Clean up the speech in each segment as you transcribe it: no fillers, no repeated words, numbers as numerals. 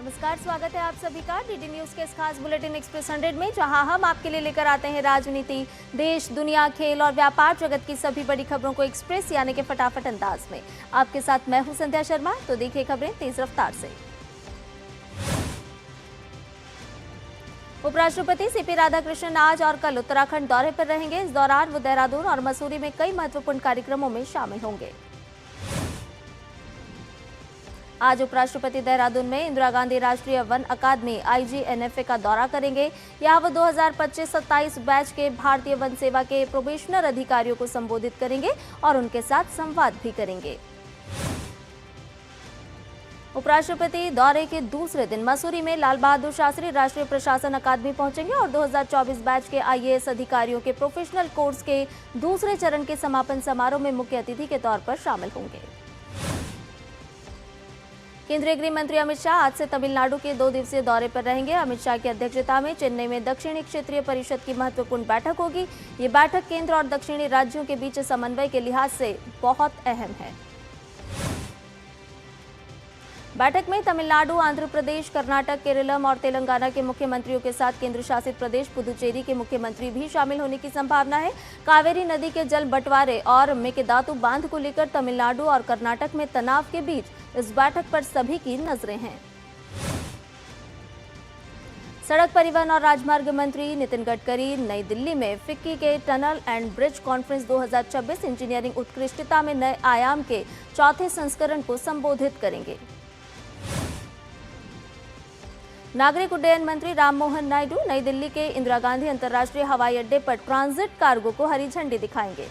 नमस्कार, स्वागत है आप सभी का डीडी न्यूज के इस खास बुलेटिन एक्सप्रेस 100 में, जहां हम आपके लिए लेकर आते हैं राजनीति, देश, दुनिया, खेल और व्यापार जगत की सभी बड़ी खबरों को एक्सप्रेस यानी कि फटाफट अंदाज में। आपके साथ मैं हूं संध्या शर्मा। तो देखिए खबरें तेज रफ्तार से। उपराष्ट्रपति सीपी राधाकृष्णन आज और कल उत्तराखंड दौरे पर रहेंगे। इस दौरान वो देहरादून और मसूरी में कई महत्वपूर्ण कार्यक्रमों में शामिल होंगे। आज उपराष्ट्रपति देहरादून में इंदिरा गांधी राष्ट्रीय वन अकादमी IGNFA का दौरा करेंगे। यहां वो 2025-27 बैच के भारतीय वन सेवा के प्रोबेशनर अधिकारियों को संबोधित करेंगे और उनके साथ संवाद भी करेंगे। उपराष्ट्रपति दौरे के दूसरे दिन मसूरी में लाल बहादुर शास्त्री राष्ट्रीय प्रशासन अकादमी पहुंचेंगे और 2024 बैच के IAS अधिकारियों के प्रोफेशनल कोर्स के दूसरे चरण के समापन समारोह में मुख्य अतिथि के तौर पर शामिल होंगे। केंद्रीय गृह मंत्री अमित शाह आज से तमिलनाडु के 2 दिवसीय दौरे पर रहेंगे। अमित शाह की अध्यक्षता में चेन्नई में दक्षिणी क्षेत्रीय परिषद की महत्वपूर्ण बैठक होगी। ये बैठक केंद्र और दक्षिणी राज्यों के बीच समन्वय के लिहाज से बहुत अहम है। बैठक में तमिलनाडु, आंध्र प्रदेश, कर्नाटक, केरलम और तेलंगाना के मुख्यमंत्रियों के साथ केंद्र शासित प्रदेश पुदुचेरी के मुख्यमंत्री भी शामिल होने की संभावना है। कावेरी नदी के जल बंटवारे और मेकेदातु बांध को लेकर तमिलनाडु और कर्नाटक में तनाव के बीच इस बैठक पर सभी की नजरें हैं। सड़क परिवहन और राजमार्ग मंत्री नितिन गडकरी नई दिल्ली में फिक्की के tunnel and bridge conference 2026 engineering उत्कृष्टता में नए आयाम के चौथे संस्करण को संबोधित करेंगे। नागरिक उड्डयन मंत्री राममोहन नायडू नई दिल्ली के इंदिरा गांधी अंतर्राष्ट्रीय हवाई अड्डे पर ट्रांजिट कार्गो को हरी झंडी दिखाएंगे।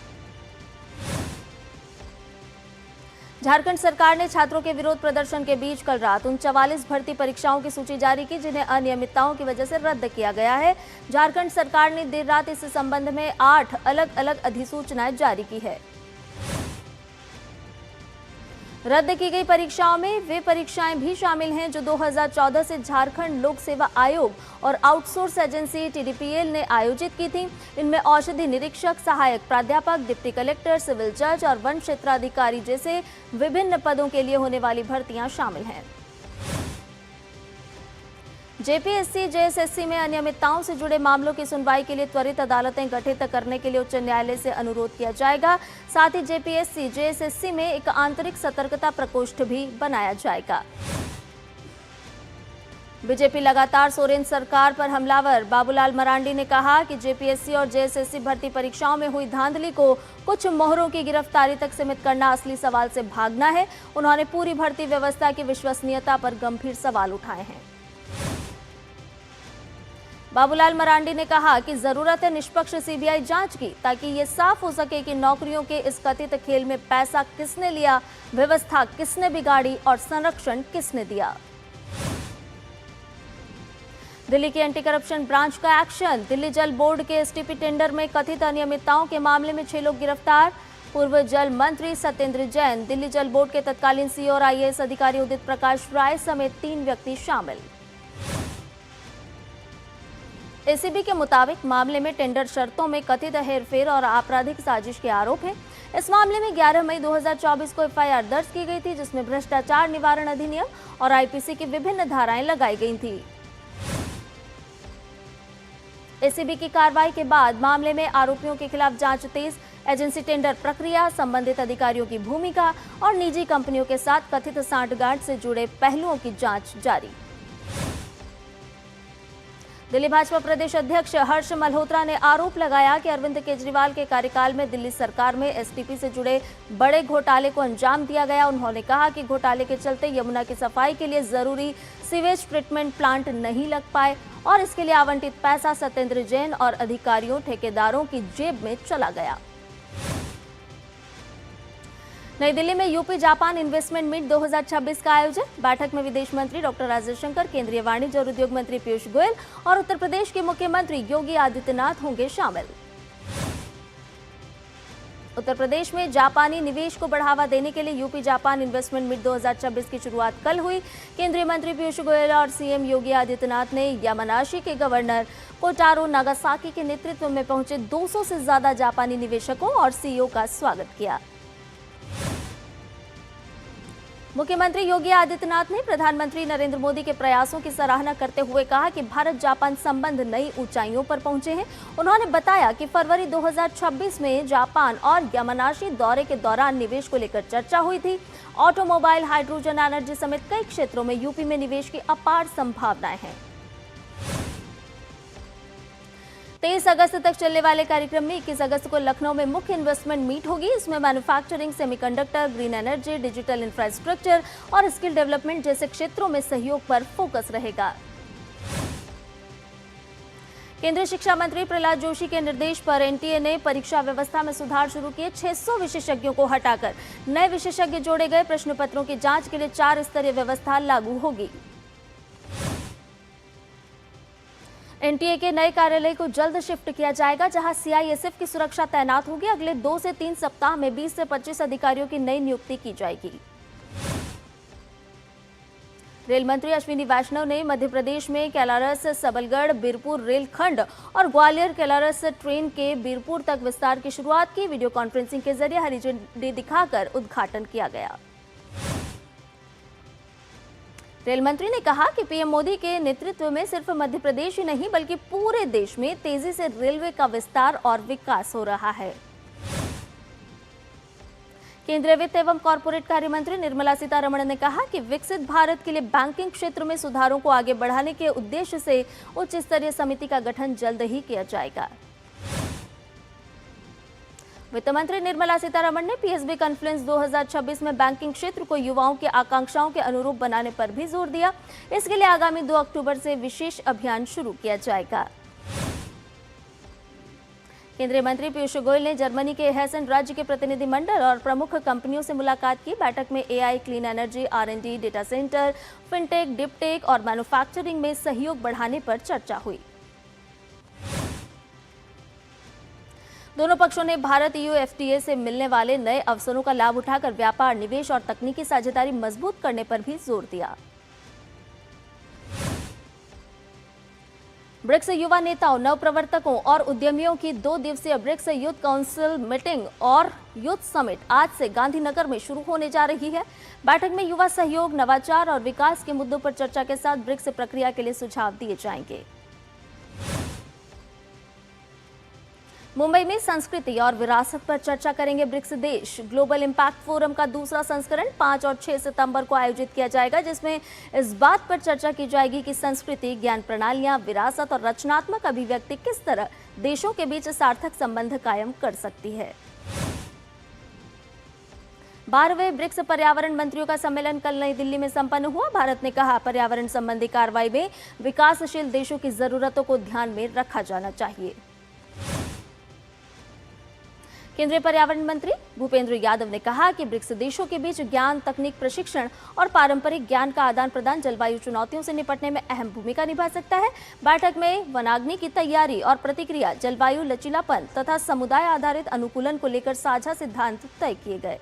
झारखंड सरकार ने छात्रों के विरोध प्रदर्शन के बीच कल रात उन 44 भर्ती परीक्षाओं की सूची जारी की जिन्हें अनियमितताओं की वजह से रद्द किया गया है। झारखंड सरकार ने देर रात इस संबंध में 8 अलग अलग अधिसूचनाएं जारी की है। रद्द की गई परीक्षाओं में वे परीक्षाएं भी शामिल हैं जो 2014 से झारखंड लोक सेवा आयोग और आउटसोर्स एजेंसी TDPL ने आयोजित की थी। इनमें औषधि निरीक्षक, सहायक प्राध्यापक, डिप्टी कलेक्टर, सिविल जज और वन क्षेत्राधिकारी जैसे विभिन्न पदों के लिए होने वाली भर्तियां शामिल हैं। JPSC, JSSC में अनियमितताओं से जुड़े मामलों की सुनवाई के लिए त्वरित अदालतें गठित करने के लिए उच्च न्यायालय से अनुरोध किया जाएगा। साथ ही JPSC, JSSC में एक आंतरिक सतर्कता प्रकोष्ठ भी बनाया जाएगा। बीजेपी लगातार सोरेन सरकार पर हमलावर बाबूलाल मरांडी ने कहा कि JPSC और JSSC भर्ती परीक्षाओं में हुई धांधली को कुछ मोहरों की गिरफ्तारी तक सीमित करना असली सवाल से भागना है। उन्होंने पूरी भर्ती व्यवस्था की विश्वसनीयता पर गंभीर सवाल उठाए हैं। बाबूलाल मरांडी ने कहा कि जरूरत है निष्पक्ष CBI जांच की ताकि ये साफ हो सके कि नौकरियों के इस कथित खेल में पैसा किसने लिया, व्यवस्था किसने बिगाड़ी और संरक्षण किसने दिया। दिल्ली की एंटी करप्शन ब्रांच का एक्शन। दिल्ली जल बोर्ड के STP टेंडर में कथित अनियमितताओं के मामले में 6 लोग गिरफ्तार। पूर्व जल मंत्री सत्येंद्र जैन, दिल्ली जल बोर्ड के तत्कालीन CEO और IAS अधिकारी उदित प्रकाश राय समेत 3 व्यक्ति शामिल। ACB के मुताबिक मामले में टेंडर शर्तों में कथित हेरफेर और आपराधिक साजिश के आरोप हैं। इस मामले में 11 मई 2024 को FIR दर्ज की गई थी जिसमें भ्रष्टाचार निवारण अधिनियम और IPC की विभिन्न धाराएं लगाई गई थी। ACB की कार्रवाई के बाद मामले में आरोपियों के खिलाफ जांच तेज, एजेंसी टेंडर प्रक्रिया, संबंधित अधिकारियों की भूमिका और निजी कंपनियों के साथ कथित सांठगांठ से जुड़े पहलुओं की जांच जारी। दिल्ली भाजपा प्रदेश अध्यक्ष हर्ष मल्होत्रा ने आरोप लगाया कि अरविंद केजरीवाल के कार्यकाल में दिल्ली सरकार में STP से जुड़े बड़े घोटाले को अंजाम दिया गया। उन्होंने कहा कि घोटाले के चलते यमुना की सफाई के लिए जरूरी सीवेज ट्रीटमेंट प्लांट नहीं लग पाए और इसके लिए आवंटित पैसा सत्येंद्र जैन और अधिकारियों, ठेकेदारों की जेब में चला गया। नई दिल्ली में यूपी जापान इन्वेस्टमेंट मीट 2026 का आयोजन। बैठक में विदेश मंत्री डॉक्टर राज जयशंकर, केंद्रीय वाणिज्य और उद्योग मंत्री पीयूष गोयल और उत्तर प्रदेश के मुख्यमंत्री योगी आदित्यनाथ होंगे शामिल। उत्तर प्रदेश में जापानी निवेश को बढ़ावा देने के लिए यूपी जापान इन्वेस्टमेंट मीट 2026 की शुरुआत कल हुई। केंद्रीय मंत्री पीयूष गोयल और CM योगी आदित्यनाथ ने यामानाशी के गवर्नर कोटारो नागासाकी के नेतृत्व में पहुंचे 200 से ज्यादा जापानी निवेशकों और CEO का स्वागत किया। मुख्यमंत्री योगी आदित्यनाथ ने प्रधानमंत्री नरेंद्र मोदी के प्रयासों की सराहना करते हुए कहा कि भारत जापान संबंध नई ऊंचाइयों पर पहुंचे हैं। उन्होंने बताया कि फरवरी 2026 में जापान और यामानाशी दौरे के दौरान निवेश को लेकर चर्चा हुई थी। ऑटोमोबाइल, हाइड्रोजन एनर्जी समेत कई क्षेत्रों में यूपी में निवेश की अपार संभावनाएं हैं। 23 अगस्त तक चलने वाले कार्यक्रम में 21 अगस्त को लखनऊ में मुख्य इन्वेस्टमेंट मीट होगी। इसमें manufacturing, semiconductor, green energy, digital infrastructure और स्किल डेवलपमेंट जैसे क्षेत्रों में सहयोग पर फोकस रहेगा। केंद्रीय शिक्षा मंत्री प्रहलाद जोशी के निर्देश पर एनटीए ने परीक्षा व्यवस्था में सुधार शुरू किए। 600 विशेषज्ञों को हटाकर नए विशेषज्ञ जोड़े गए। प्रश्न पत्रों की जांच के लिए 4 स्तरीय व्यवस्था लागू होगी। एनटीए के नए कार्यालय को जल्द शिफ्ट किया जाएगा, जहां सीआईएसएफ की सुरक्षा तैनात होगी। अगले 2 से 3 सप्ताह में 20 से 25 अधिकारियों की नई नियुक्ति की जाएगी। रेल मंत्री अश्विनी वैष्णव ने मध्य प्रदेश में कैलारस सबलगढ़ बीरपुर रेल खंड और ग्वालियर कैलारस ट्रेन के बीरपुर तक विस्तार की शुरुआत की। वीडियो कॉन्फ्रेंसिंग के जरिए हरी झंडी दिखाकर उद्घाटन किया गया। रेल मंत्री ने कहा कि पीएम मोदी के नेतृत्व में सिर्फ मध्य प्रदेश ही नहीं बल्कि पूरे देश में तेजी से रेलवे का विस्तार और विकास हो रहा है। केंद्रीय वित्त एवं कॉरपोरेट कार्य मंत्री निर्मला सीतारमण ने कहा कि विकसित भारत के लिए बैंकिंग क्षेत्र में सुधारों को आगे बढ़ाने के उद्देश्य से उच्च स्तरीय समिति का गठन जल्द ही किया जाएगा। वित्त मंत्री निर्मला सीतारमण ने पीएसबी कॉन्फ्रेंस 2026 में बैंकिंग क्षेत्र को युवाओं की आकांक्षाओं के अनुरूप बनाने पर भी जोर दिया। इसके लिए आगामी 2 अक्टूबर से विशेष अभियान शुरू किया जाएगा। केंद्रीय मंत्री पीयूष गोयल ने जर्मनी के हेसन राज्य के प्रतिनिधिमंडल और प्रमुख कंपनियों से मुलाकात की। बैठक में AI, clean energy, R and D, data center, fintech, deeptech और मैन्युफैक्चरिंग में सहयोग बढ़ाने पर चर्चा हुई। दोनों पक्षों ने भारत ईयू एफटीए से मिलने वाले नए अवसरों का लाभ उठाकर व्यापार, निवेश और तकनीकी साझेदारी मजबूत करने पर भी जोर दिया। ब्रिक्स युवा नेताओं, नवप्रवर्तकों और उद्यमियों की 2 दिवसीय ब्रिक्स यूथ काउंसिल मीटिंग और यूथ समिट आज से गांधीनगर में शुरू होने जा रही है। बैठक में युवा सहयोग, नवाचार और विकास के मुद्दों पर चर्चा के साथ ब्रिक्स प्रक्रिया के लिए सुझाव दिए जाएंगे। मुंबई में संस्कृति और विरासत पर चर्चा करेंगे ब्रिक्स देश। ग्लोबल इम्पैक्ट फोरम का दूसरा संस्करण 5 और 6 सितंबर को आयोजित किया जाएगा, जिसमें इस बात पर चर्चा की जाएगी कि संस्कृति, ज्ञान प्रणालियां, विरासत और रचनात्मक अभिव्यक्ति किस तरह देशों के बीच सार्थक संबंध कायम कर सकती है। 12वें ब्रिक्स पर्यावरण मंत्रियों का सम्मेलन कल नई दिल्ली में संपन्न हुआ। भारत ने कहा, पर्यावरण संबंधी कार्रवाई में विकासशील देशों की जरूरतों को ध्यान में रखा जाना चाहिए। केंद्रीय पर्यावरण मंत्री भूपेंद्र यादव ने कहा कि ब्रिक्स देशों के बीच ज्ञान, तकनीक, प्रशिक्षण और पारंपरिक ज्ञान का आदान प्रदान जलवायु चुनौतियों से निपटने में अहम भूमिका निभा सकता है। बैठक में वनाग्नि की तैयारी और प्रतिक्रिया, जलवायु लचीलापन तथा समुदाय आधारित अनुकूलन को लेकर साझा सिद्धांत तय किए गए।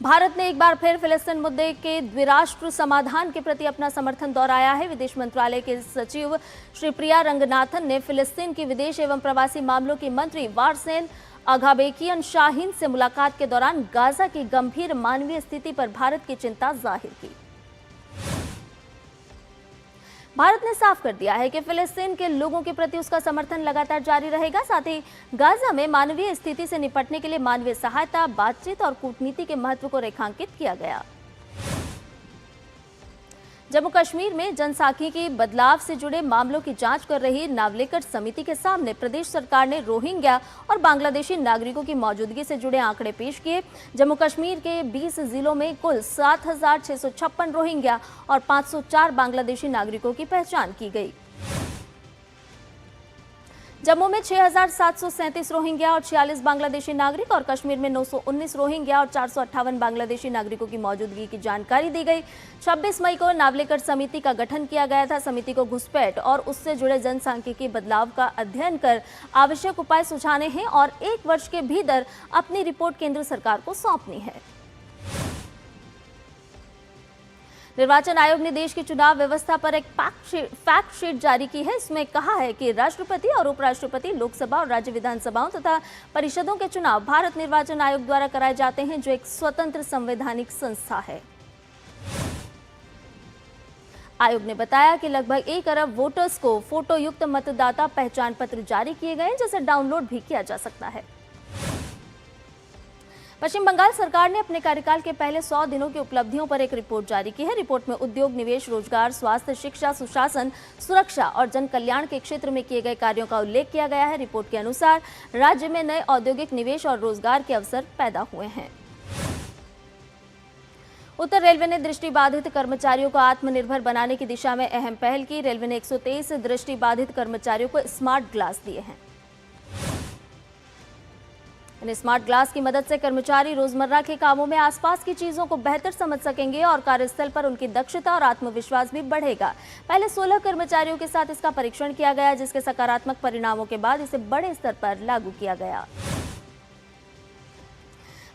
भारत ने एक बार फिर फिलिस्तीन मुद्दे के द्विराष्ट्र समाधान के प्रति अपना समर्थन दोहराया है। विदेश मंत्रालय के सचिव श्री प्रिया रंगनाथन ने फिलिस्तीन की विदेश एवं प्रवासी मामलों की मंत्री वारसेन अगाबेकियन शाहीन से मुलाकात के दौरान गाजा की गंभीर मानवीय स्थिति पर भारत की चिंता जाहिर की। भारत ने साफ कर दिया है कि फिलिस्तीन के लोगों के प्रति उसका समर्थन लगातार जारी रहेगा। साथ ही गाजा में मानवीय स्थिति से निपटने के लिए मानवीय सहायता, बातचीत और कूटनीति के महत्व को रेखांकित किया गया। जम्मू कश्मीर में जनसांख्यिकी बदलाव से जुड़े मामलों की जांच कर रही नावलेकर समिति के सामने प्रदेश सरकार ने रोहिंग्या और बांग्लादेशी नागरिकों की मौजूदगी से जुड़े आंकड़े पेश किए। जम्मू कश्मीर के 20 जिलों में कुल 7,656 रोहिंग्या और 504 बांग्लादेशी नागरिकों की पहचान की गई। जम्मू में 6,737 रोहिंग्या और 46 बांग्लादेशी नागरिक और कश्मीर में 919 रोहिंग्या और 458 बांग्लादेशी नागरिकों की मौजूदगी की जानकारी दी गई। 26 मई को नावलेकर समिति का गठन किया गया था। समिति को घुसपैठ और उससे जुड़े जनसांख्यिकी बदलाव का अध्ययन कर आवश्यक उपाय सुझाने हैं और 1 वर्ष के भीतर अपनी रिपोर्ट केंद्र सरकार को सौंपनी है। निर्वाचन आयोग ने देश की चुनाव व्यवस्था पर एक फैक्ट शीट जारी की है। इसमें कहा है कि राष्ट्रपति और उपराष्ट्रपति, लोकसभा और राज्य विधानसभाओं तथा परिषदों के चुनाव भारत निर्वाचन आयोग द्वारा कराए जाते हैं, जो एक स्वतंत्र संवैधानिक संस्था है। आयोग ने बताया कि लगभग 1 अरब वोटर्स को फोटो युक्त मतदाता पहचान पत्र जारी किए गए, जिसे डाउनलोड भी किया जा सकता है। पश्चिम बंगाल सरकार ने अपने कार्यकाल के पहले 100 दिनों की उपलब्धियों पर एक रिपोर्ट जारी की है। रिपोर्ट में उद्योग, निवेश, रोजगार, स्वास्थ्य, शिक्षा, सुशासन, सुरक्षा और जन कल्याण के क्षेत्र में किए गए कार्यों का उल्लेख किया गया है। रिपोर्ट के अनुसार राज्य में नए औद्योगिक निवेश और रोजगार के अवसर पैदा हुए हैं। उत्तर रेलवे ने दृष्टिबाधित कर्मचारियों को आत्मनिर्भर बनाने की दिशा में अहम पहल की। रेलवे ने 123 दृष्टिबाधित कर्मचारियों को स्मार्ट ग्लास दिए हैं। इन स्मार्ट ग्लास की मदद से कर्मचारी रोजमर्रा के कामों में आसपास की चीजों को बेहतर समझ सकेंगे और कार्यस्थल पर उनकी दक्षता और आत्मविश्वास भी बढ़ेगा। पहले 16 कर्मचारियों के साथ इसका परीक्षण किया गया, जिसके सकारात्मक परिणामों के बाद इसे बड़े स्तर पर लागू किया गया।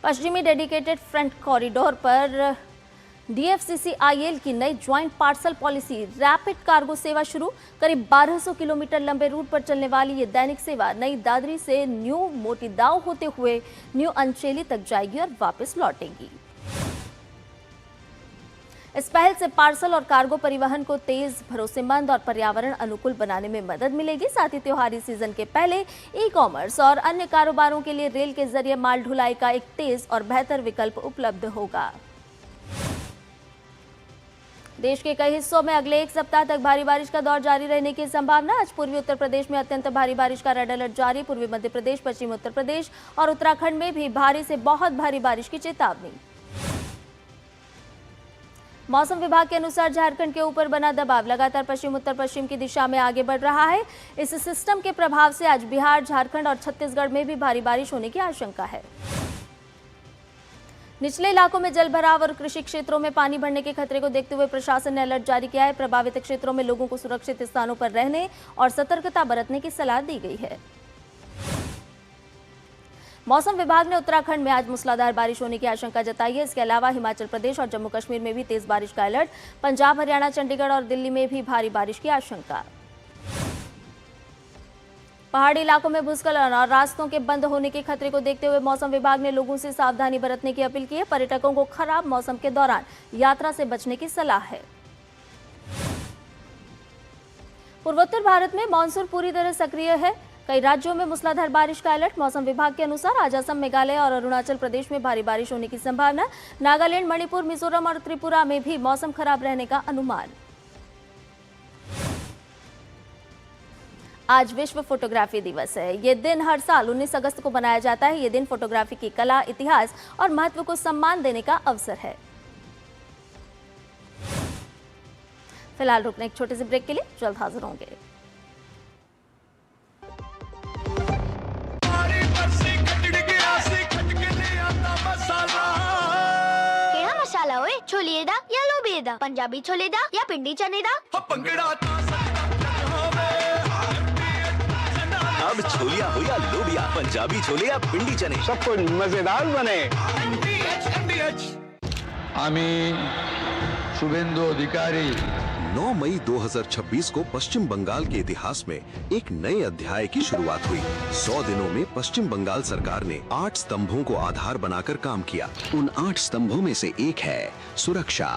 पश्चिमी डेडिकेटेड फ्रंट कॉरिडोर पर DFCCIL की नई joint parcel policy rapid cargo सेवा शुरू। करीब 1200 किलोमीटर लंबे रूट पर चलने वाली ये दैनिक सेवा नई दादरी से न्यू मोतीदाव होते हुए न्यू अंचेली तक जाएगी और वापस लौटेगी। इस पहल से पार्सल और कार्गो परिवहन को तेज, भरोसेमंद और पर्यावरण अनुकूल बनाने में मदद मिलेगी। साथ ही त्योहारी सीजन के पहले ई-कॉमर्स और अन्य कारोबारों के लिए रेल के जरिए माल ढुलाई का एक तेज और बेहतर विकल्प उपलब्ध होगा। देश के कई हिस्सों में अगले 1 सप्ताह तक भारी बारिश का दौर जारी रहने की संभावना। आज पूर्वी उत्तर प्रदेश में अत्यंत भारी बारिश का रेड अलर्ट जारी। पूर्वी मध्य प्रदेश, पश्चिमी उत्तर प्रदेश और उत्तराखंड में भी भारी से बहुत भारी बारिश की चेतावनी। मौसम विभाग के अनुसार झारखंड के ऊपर बना दबाव लगातार पश्चिम उत्तर पश्चिम की दिशा में आगे बढ़ रहा है। इस सिस्टम के प्रभाव से आज बिहार, झारखंड और छत्तीसगढ़ में भी भारी बारिश होने की आशंका है। निचले इलाकों में जलभराव और कृषि क्षेत्रों में पानी बढ़ने के खतरे को देखते हुए प्रशासन ने अलर्ट जारी किया है। प्रभावित क्षेत्रों में लोगों को सुरक्षित स्थानों पर रहने और सतर्कता बरतने की सलाह दी गई है। मौसम विभाग ने उत्तराखंड में आज मूसलाधार बारिश होने की आशंका जताई है। इसके अलावा हिमाचल प्रदेश और जम्मू कश्मीर में भी तेज बारिश का अलर्ट। पंजाब, हरियाणा, चंडीगढ़ और दिल्ली में भी भारी बारिश की आशंका। पहाड़ी इलाकों में भूस्खलन और रास्तों के बंद होने के खतरे को देखते हुए मौसम विभाग ने लोगों से सावधानी बरतने की अपील की है। पर्यटकों को खराब मौसम के दौरान यात्रा से बचने की सलाह है। पूर्वोत्तर भारत में मानसून पूरी तरह सक्रिय है। कई राज्यों में मूसलाधार बारिश का अलर्ट। मौसम विभाग के अनुसार आज असम, मेघालय और अरुणाचल प्रदेश में भारी बारिश होने की संभावना। नागालैंड, मणिपुर, मिजोरम और त्रिपुरा में भी मौसम खराब रहने का अनुमान। आज विश्व फोटोग्राफी दिवस है। ये दिन हर साल 19 अगस्त को मनाया जाता है। ये दिन फोटोग्राफी की कला, इतिहास और महत्व को सम्मान देने का अवसर है। फिलहाल रुकने एक छोटे से ब्रेक के लिए, जल्द हाजिर होंगे। केड़ा मसाला होए? छोले दा या लोबे दा? पंजाबी छोले दा या पिंडी चने दा? अब छोलिया हो या लोबिया, पंजाबी छोले या पिंडी चने, सब कुछ मजेदार बने। आमी शुभेंदु अधिकारी 9 मई 2026 को पश्चिम बंगाल के इतिहास में एक नए अध्याय की शुरुआत हुई। 100 दिनों में पश्चिम बंगाल सरकार ने 8 स्तंभों को आधार बनाकर काम किया। उन 8 स्तंभों में से एक है सुरक्षा।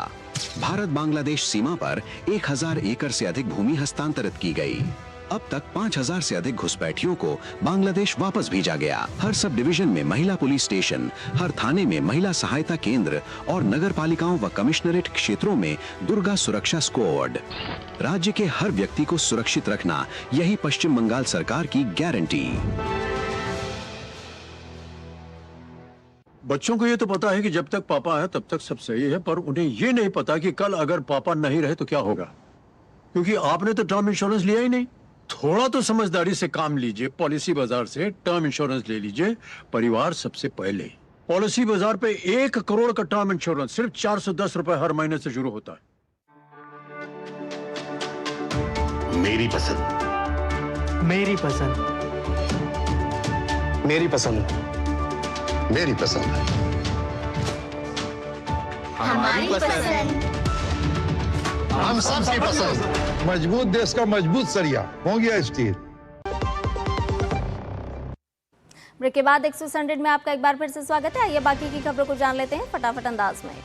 भारत बांग्लादेश सीमा पर 1000 एकड़ से अधिक भूमि हस्तांतरित की गई। अब तक 5000 से अधिक घुसपैठियों को बांग्लादेश वापस भेजा गया। हर सब डिवीजन में महिला पुलिस स्टेशन, हर थाने में महिला सहायता केंद्र और नगर पालिकाओं व कमिश्नरेट क्षेत्रों में दुर्गा सुरक्षा स्क्वाड। राज्य के हर व्यक्ति को सुरक्षित रखना, यही पश्चिम बंगाल सरकार की गारंटी। बच्चों को ये तो पता है कि जब तक पापा है तब तक सब सही है, पर उन्हें ये नहीं पता कि कल अगर पापा नहीं रहे तो क्या होगा, क्योंकि आपने तो टर्म इंश्योरेंस लिया ही नहीं। थोड़ा तो समझदारी से काम लीजिए। पॉलिसी बाजार से टर्म इंश्योरेंस ले लीजिए, परिवार सबसे पहले। पॉलिसी बाजार पे 1 करोड़ का टर्म इंश्योरेंस सिर्फ 410 रुपए हर महीने से शुरू होता है। मेरी पसंद, मेरी पसंद, मेरी पसंद, मेरी पसंद, हमारी पसंद। हम सबकी पसंद। मजबूत देश का मजबूत सरिया हो गया स्टील। ब्रेक के बाद एक्सेस 100 में आपका एक बार फिर से स्वागत है। आइए बाकी की खबरों को जान लेते हैं फटाफट अंदाज में।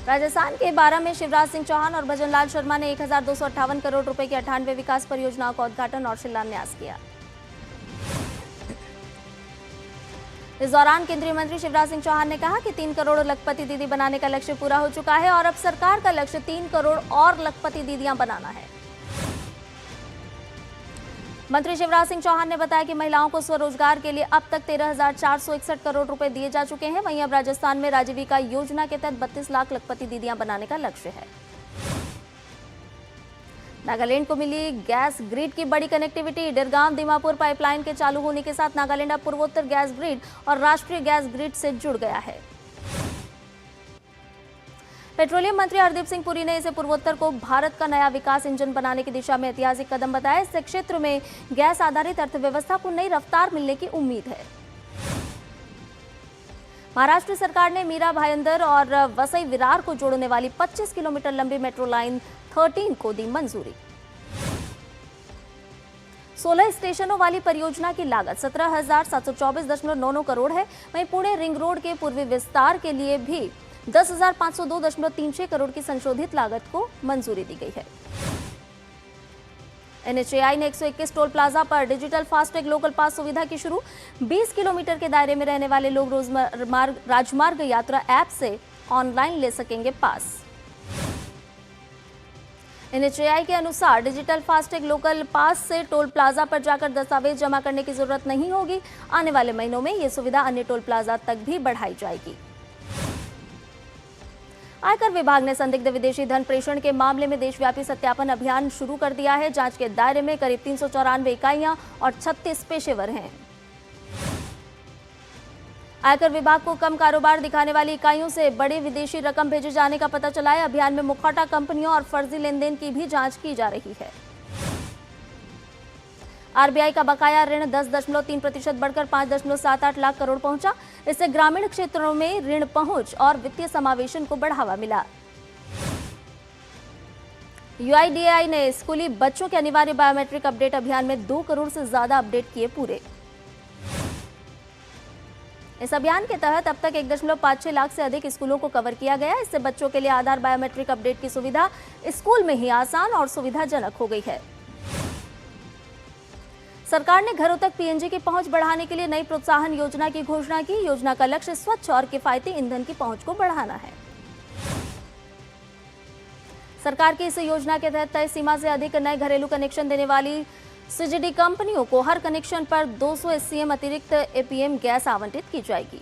राजस्थान के बारां में शिवराज सिंह चौहान और भजनलाल शर्मा ने 1258 करोड़ रुपए की 98 विकास परियोजनाओं का उद्घाटन और शिलान्यास किया। इस दौरान केंद्रीय मंत्री शिवराज सिंह चौहान ने कहा कि 3 करोड़ लखपति दीदी बनाने का लक्ष्य पूरा हो चुका है और अब सरकार का लक्ष्य 3 करोड़ और लखपति दीदियां बनाना है। मंत्री शिवराज सिंह चौहान ने बताया कि महिलाओं को स्वरोजगार के लिए अब तक 13,461 करोड़ रुपए दिए जा चुके हैं। वहीं अब राजस्थान में राजीविका योजना के तहत 32 लाख लखपति दीदियां बनाने का लक्ष्य है। नागालैंड को मिली गैस ग्रिड की बड़ी कनेक्टिविटी। डिरगांव दीमापुर पाइपलाइन के चालू होने के साथ नागालैंड अब पूर्वोत्तर गैस ग्रिड और राष्ट्रीय गैस ग्रिड से जुड़ गया है। पेट्रोलियम मंत्री हरदीप सिंह पुरी ने इसे पूर्वोत्तर को भारत का नया विकास इंजन बनाने की दिशा में ऐतिहासिक कदम बताया। इससे क्षेत्र में गैस आधारित अर्थव्यवस्था को नई रफ्तार मिलने की उम्मीद है। महाराष्ट्र सरकार ने मीरा भाईंदर और वसई विरार को जोड़ने वाली 25 किलोमीटर लंबी मेट्रो लाइन 13 को दी मंजूरी। 16 स्टेशनों वाली परियोजना की लागत 17,724.99 करोड़ है। वहीं पुणे रिंग रोड के पूर्वी विस्तार के लिए भी 10,502.36 करोड़ की संशोधित लागत को मंजूरी दी गई है। NHAI ने 121 टोल प्लाजा पर डिजिटल फास्टैग लोकल पास सुविधा की शुरू। 20 किलोमीटर के दायरे में रहने वाले लोग राजमार्ग यात्रा ऐप से ऑनलाइन ले सकेंगे पास। NHAI के अनुसार डिजिटल फास्टैग लोकल पास से टोल प्लाजा पर जाकर दस्तावेज जमा करने की जरूरत नहीं होगी। आने वाले महीनों में ये सुविधा अन्य टोल प्लाजा तक भी बढ़ाई जाएगी। आयकर विभाग ने संदिग्ध विदेशी धन प्रेषण के मामले में देशव्यापी सत्यापन अभियान शुरू कर दिया है। जांच के दायरे में करीब 394 इकाइयां और 36 पेशेवर हैं। आयकर विभाग को कम कारोबार दिखाने वाली इकाइयों से बड़ी विदेशी रकम भेजे जाने का पता चला है। अभियान में मुखौटा कंपनियों और फर्जी लेनदेन की भी जांच की जा रही है। RBI का बकाया ऋण 10.3% बढ़कर 5.78 लाख करोड़ पहुंचा। इससे ग्रामीण क्षेत्रों में ऋण पहुंच और वित्तीय समावेशन को बढ़ावा मिला। UIDAI ने स्कूली बच्चों के अनिवार्य बायोमेट्रिक अपडेट अभियान में 2 करोड़ से ज्यादा अपडेट किए पूरे। इस अभियान के तहत अब तक 1.56 लाख से अधिक स्कूलों को कवर किया गया। इससे बच्चों के लिए आधार बायोमेट्रिक अपडेट की सुविधा स्कूल में ही आसान और सुविधाजनक हो गई है। सरकार ने घरों तक PNG की पहुंच बढ़ाने के लिए नई प्रोत्साहन योजना की घोषणा की। योजना का लक्ष्य स्वच्छ और किफायती ईंधन की पहुंच को बढ़ाना है। सरकार की इस योजना के तहत तय सीमा से अधिक नए घरेलू कनेक्शन देने वाली CGD कंपनियों को हर कनेक्शन पर 200 SCM अतिरिक्त APM गैस आवंटित की जाएगी।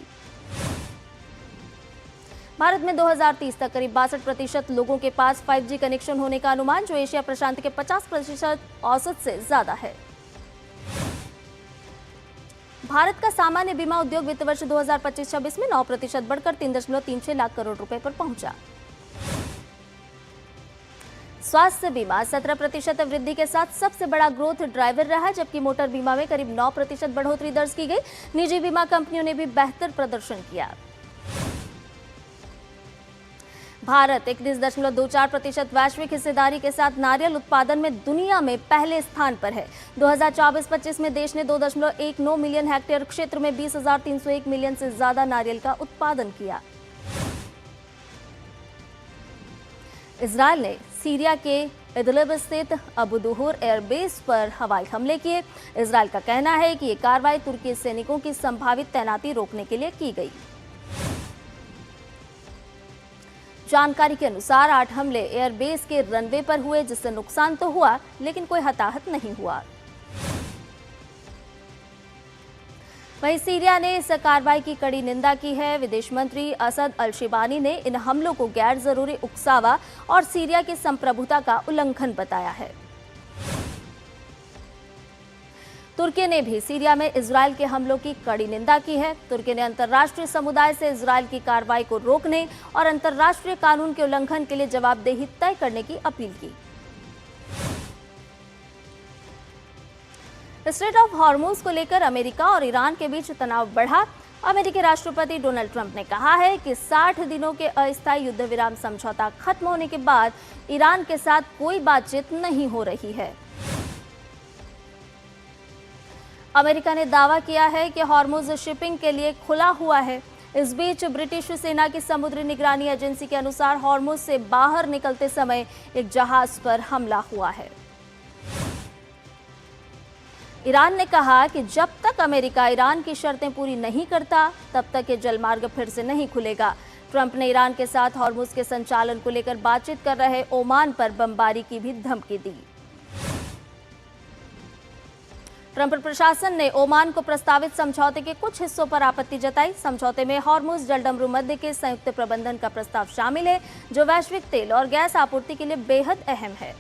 भारत में 2030 तक करीब 62% लोगों के पास 5G कनेक्शन होने का अनुमान, जो एशिया प्रशांत के 50% औसत से ज्यादा है। भारत का सामान्य बीमा उद्योग वित्त वर्ष 2025-26 में 9% बढ़कर 3.36 लाख करोड़ रुपए पर पहुंचा। स्वास्थ्य बीमा 17% वृद्धि के साथ सबसे बड़ा ग्रोथ ड्राइवर रहा, जबकि मोटर बीमा में करीब 9% बढ़ोतरी दर्ज की गई। निजी बीमा कंपनियों ने भी बेहतर प्रदर्शन किया। भारत 31.24% वैश्विक हिस्सेदारी के साथ नारियल उत्पादन में दुनिया में पहले स्थान पर है। 2024-25 में देश ने 2.19 मिलियन हेक्टेयर क्षेत्र में 20,301 मिलियन से ज्यादा नारियल का उत्पादन किया। इजरायल ने सीरिया के इदलिब स्थित अबू दुहूर एयरबेस पर हवाई हमले किए। इजरायल का कहना है कि ये कार्रवाई तुर्की सैनिकों की संभावित तैनाती रोकने के लिए की गई। जानकारी के अनुसार 8 हमले एयरबेस के रनवे पर हुए, जिससे नुकसान तो हुआ लेकिन कोई हताहत नहीं हुआ। वहीं सीरिया ने इस कार्रवाई की कड़ी निंदा की है। विदेश मंत्री असद अल शिबानी ने इन हमलों को गैर जरूरी उकसावा और सीरिया की संप्रभुता का उल्लंघन बताया है। तुर्की ने भी सीरिया में इजरायल के हमलों की कड़ी निंदा की है। तुर्की ने अंतर्राष्ट्रीय समुदाय से इजरायल की कार्रवाई को रोकने और अंतर्राष्ट्रीय कानून के उल्लंघन के लिए जवाबदेही तय करने की अपील की। स्ट्रेट ऑफ हॉर्मुज को लेकर अमेरिका और ईरान के बीच तनाव बढ़ा। अमेरिकी राष्ट्रपति डोनाल्ड ट्रंप ने कहा है कि 60 दिनों के अस्थायी युद्ध विराम समझौता खत्म होने के बाद ईरान के साथ कोई बातचीत नहीं हो रही है। अमेरिका ने दावा किया है कि हॉर्मुज शिपिंग के लिए खुला हुआ है। इस बीच ब्रिटिश सेना की समुद्री निगरानी एजेंसी के अनुसार हॉर्मुज से बाहर निकलते समय एक जहाज पर हमला हुआ है। ईरान ने कहा कि जब तक अमेरिका ईरान की शर्तें पूरी नहीं करता तब तक ये जलमार्ग फिर से नहीं खुलेगा। ट्रंप ने ईरान के साथ हॉर्मुज के संचालन को लेकर बातचीत कर रहे ओमान पर बमबारी की भी धमकी दी। ट्रंप प्रशासन ने ओमान को प्रस्तावित समझौते के कुछ हिस्सों पर आपत्ति जताई। समझौते में हॉर्मुज जलडमरू मध्य के संयुक्त प्रबंधन का प्रस्ताव शामिल है, जो वैश्विक तेल और गैस आपूर्ति के लिए बेहद अहम है।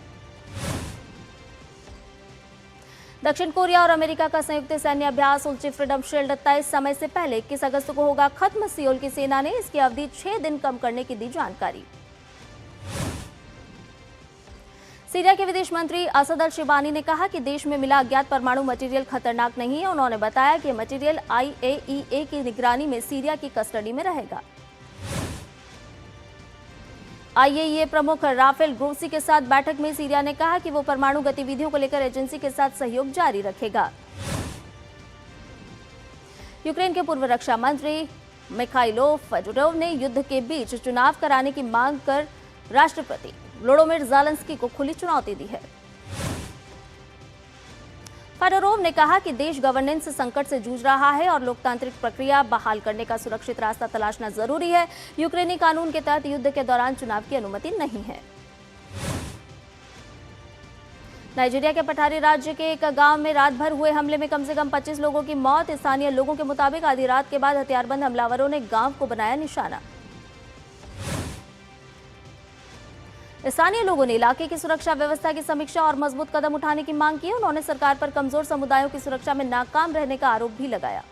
दक्षिण कोरिया और अमेरिका का संयुक्त सैन्य अभ्यास उल्ची फ्रीडम शील्ड तय समय से पहले 21 अगस्त को होगा खत्म। सियोल की सेना ने इसकी अवधि 6 दिन कम करने की दी जानकारी। सीरिया के विदेश मंत्री असद अल शिबानी ने कहा कि देश में मिला अज्ञात परमाणु मटेरियल खतरनाक नहीं है। उन्होंने बताया कि मटेरियल IAEA की निगरानी में सीरिया की कस्टडी में रहेगा। IAEA प्रमुख राफेल ग्रोसी के साथ बैठक में सीरिया ने कहा कि वो परमाणु गतिविधियों को लेकर एजेंसी के साथ सहयोग जारी रखेगा। यूक्रेन के पूर्व रक्षा मंत्री मिखाइलो फडोरोव ने युद्ध के बीच चुनाव कराने की मांग कर राष्ट्रपति वोलोडिमिर ज़ेलेंस्की को खुली चुनौती दी है। फेडोरोव ने कहा कि देश गवर्नेंस संकट से जूझ रहा है और लोकतांत्रिक प्रक्रिया बहाल करने का सुरक्षित रास्ता तलाशना जरूरी है। यूक्रेनी कानून के तहत युद्ध के दौरान चुनाव की अनुमति नहीं है। नाइजीरिया के पठारी राज्य के एक गांव में रात भर हुए हमले में कम से कम 25 लोगों की मौत। स्थानीय लोगों के मुताबिक आधी रात के बाद हथियारबंद हमलावरों ने गांव को बनाया निशाना। स्थानीय लोगों ने इलाके की सुरक्षा व्यवस्था की समीक्षा और मजबूत कदम उठाने की मांग की। उन्होंने सरकार पर कमजोर समुदायों की सुरक्षा में नाकाम रहने का आरोप भी लगाया।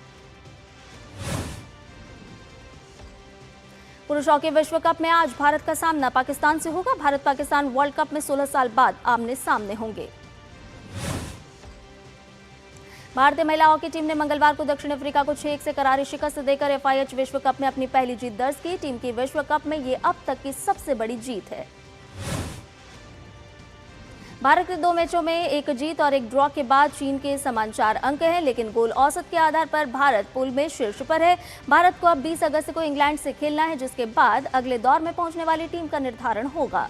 पुरुष हॉकी विश्व कप में आज भारत का सामना पाकिस्तान से होगा। भारत पाकिस्तान वर्ल्ड कप में 16 साल बाद आमने सामने होंगे। भारतीय महिला हॉकी टीम ने मंगलवार को दक्षिण अफ्रीका को 6-1 से करारी शिकस्त देकर FIH विश्व कप में अपनी पहली जीत दर्ज की। टीम की विश्व कप में ये अब तक की सबसे बड़ी जीत है। भारत के 2 मैचों में 1 जीत और 1 ड्रॉ के बाद चीन के समान 4 अंक हैं, लेकिन गोल औसत के आधार पर भारत पूल में शीर्ष पर है। भारत को अब 20 अगस्त को इंग्लैंड से खेलना है, जिसके बाद अगले दौर में पहुंचने वाली टीम का निर्धारण होगा।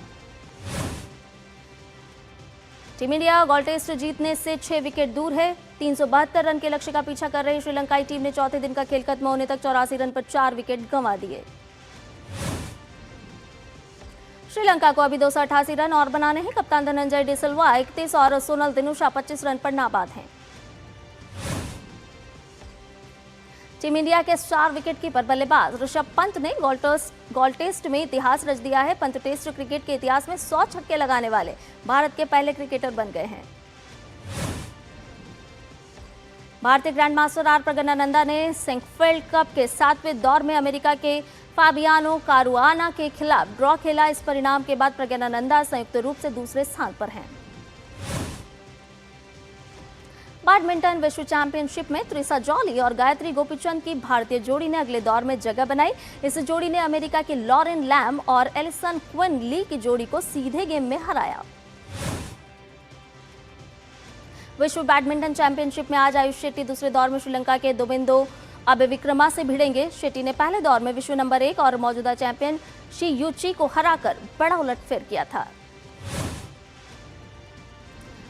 टीम इंडिया गोल्ड टेस्ट जीतने से 6 विकेट दूर है। 372 रन के लक्ष्य का पीछा कर रही श्रीलंकाई टीम ने चौथे दिन का खेल खत्म होने तक 84 रन पर 4 विकेट गंवा दिए। श्रीलंका को अभी 288 रन और बनाने हैं। कप्तान धनंजय डी सिल्वा 31 और सोनल दिनुशा 25 रन पर नाबाद हैं। टीम इंडिया के स्टार विकेटकीपर बल्लेबाज ऋषभ पंत ने गोल्ड टेस्ट में इतिहास रच दिया है। पंत टेस्ट क्रिकेट के इतिहास में 100 छक्के लगाने वाले भारत के पहले क्रिकेटर बन गए हैं। भारतीय ग्रैंडमास्टर आर प्रगनानंदा ने सेंकफील्ड कप के 7वें दौर में अमेरिका के फाबियानो कारुआना के खिलाफ ड्रॉ खेला। इस परिणाम के बाद प्रज्ञानंदा संयुक्त रूप से दूसरे स्थान पर हैं। बैडमिंटन विश्व चैंपियनशिप में त्रिसा जॉली और गायत्री गोपीचंद की भारतीय जोड़ी ने अगले दौर में जगह बनाई। इस जोड़ी ने अमेरिका की लॉरेन लैम और एलिसन क्विन ली की जोड़ी को सीधे गेम में हराया। विश्व बैडमिंटन चैंपियनशिप में आज आयुष शेट्टी दूसरे दौर में श्रीलंका के दोबिंदो अबेविक्रमा से भिड़ेंगे। शेट्टी ने पहले दौर में विश्व नंबर 1 और मौजूदा चैंपियन शी यूची को हराकर बड़ा उलटफेर किया था।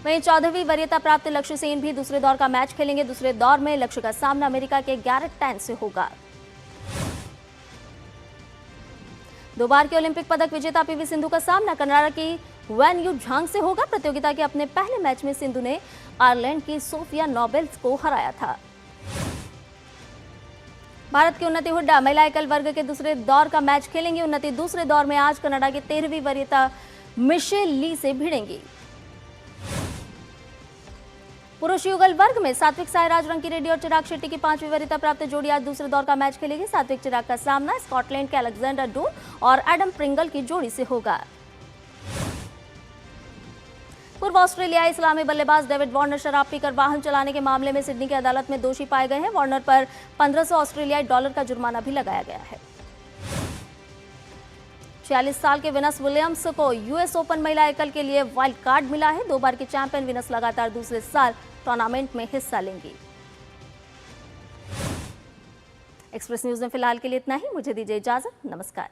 वहीं 14वीं वरीयता प्राप्त लक्ष्य सेन भी दूसरे दौर का मैच खेलेंगे। दूसरे दौर में लक्ष्य का सामना अमेरिका के गैरेट टैन से होगा। 2 बार के ओलंपिक पदक विजेता पीवी सिंधु का सामना कनाडा की वैन यू झांग से होगा। प्रतियोगिता के अपने पहले मैच में सिंधु ने आयरलैंड की सोफिया नोबेल्स को हराया था। भारत की उन्नति हुड्डा महिला एकल वर्ग के दूसरे दौर का मैच खेलेंगी। उन्नति दूसरे दौर में आज कनाडा की 13वीं वरीयता मिशेल ली से भिड़ेंगी। पुरुष युगल वर्ग में सात्विक साईराज रंकीरेड्डी और चिराग शेट्टी की 5वीं वरीयता प्राप्त जोड़ी आज दूसरे दौर का मैच खेलेगी। सात्विक चिराग का सामना स्कॉटलैंड के अलेक्जेंडर डून और एडम प्रिंगल की जोड़ी से होगा। पूर्व ऑस्ट्रेलियाई इस्लामी बल्लेबाज डेविड वार्नर शराब पीकर वाहन चलाने के मामले में सिडनी की अदालत में दोषी पाए गए हैं। वार्नर पर $1500 ऑस्ट्रेलियाई डॉलर का जुर्माना भी लगाया गया है। 46 साल के विनस विलियम्स को यूएस ओपन महिला एकल के लिए वाइल्ड कार्ड मिला है। 2 बार की चैंपियन विनस लगातार दूसरे साल टूर्नामेंट में हिस्सा लेंगी। एक्सप्रेस न्यूज में फिलहाल के लिए इतना ही। मुझे दीजिए इजाजत। नमस्कार।